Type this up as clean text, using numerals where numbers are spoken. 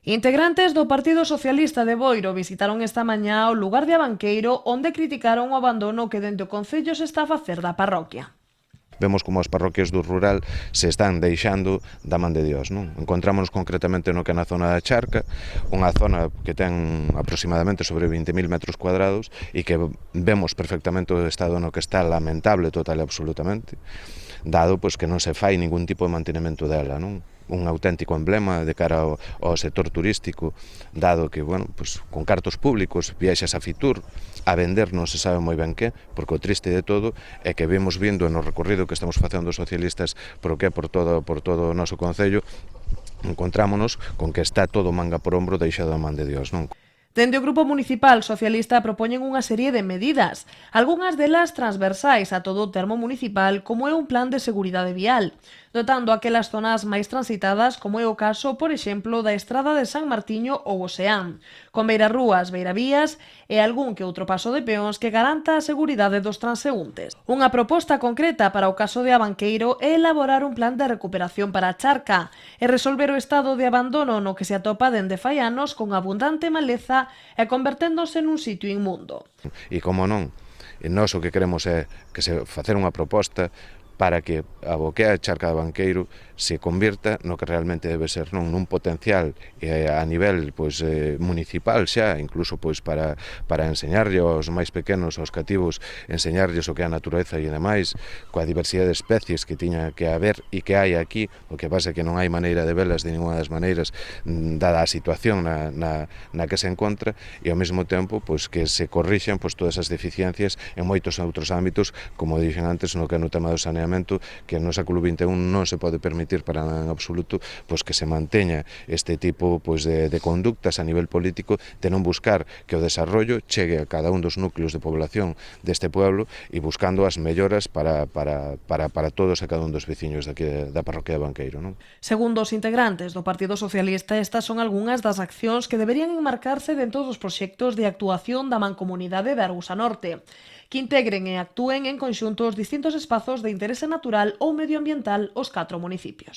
Integrantes do Partido Socialista de Boiro visitaron esta mañá o lugar de Abanqueiro, onde criticaron o abandono que dende o Concello se está a facer da parroquia. Vemos como as parroquias do rural se están deixando da man de Dios, non? Encontrámonos concretamente no que é na zona da Charca, unha zona que ten aproximadamente sobre 20.000 metros cuadrados e que vemos perfectamente o estado no que está, lamentable total e absolutamente, dado pois que non se fai ningún tipo de mantenimento dela, non? Un auténtico emblema de cara ao sector turístico, dado que, bueno, pues, con cartos públicos viaxas a Fitur a vender non se sabe moi ben que, porque o triste de todo é que vemos vindo no recorrido que estamos facendo os socialistas por todo o noso concello, encontrámonos con que está todo manga por ombro deixado a man de Dios, non? Dende o Grupo Municipal Socialista propoñen unha serie de medidas, algunhas delas transversais a todo o termo municipal, como é un plan de seguridade vial, dotando aquelas zonas máis transitadas, como é o caso, por exemplo, da Estrada de San Martiño ou Oceán, con beirarrúas, beiravías e algún que outro paso de peóns que garanta a seguridade dos transeúntes. Unha proposta concreta para o caso de Abanqueiro é elaborar un plan de recuperación para a charca e resolver o estado de abandono no que se atopa dende fai anos con abundante maleza e converténdose nun sitio inmundo. E como non, nós o que queremos é que se facer unha proposta para que a boquea charca de Abanqueiro se convirta no que realmente debe ser, non nun potencial a nivel pois, municipal xa, incluso pois para enseñarlle aos máis pequenos, aos cativos, enseñarlles o que é a natureza e demais, coa diversidade de especies que tiña que haber e que hai aquí, o que pasa é que non hai maneira de velas de ninguna das maneiras, dada a situación na que se encontra, e ao mesmo tempo pois, que se corrixen pois, todas as deficiencias en moitos outros ámbitos, como dixen antes, no que é no tema do saneamento, que no século XXI non se pode permitir para en absoluto pois que se manteña este tipo pois de conductas a nivel político de non buscar que o desarrollo chegue a cada un dos núcleos de población deste pueblo e buscando as melloras para todos e cada un dos veciños daqui da parroquia de Abanqueiro, non? Segundo os integrantes do Partido Socialista, estas son algunhas das accións que deberían enmarcarse dentro dos proxectos de actuación da Mancomunidade de Arousa Norte, que integren e actúen en conxunto os distintos espazos de interese natural ou medioambiental os 4 municipios.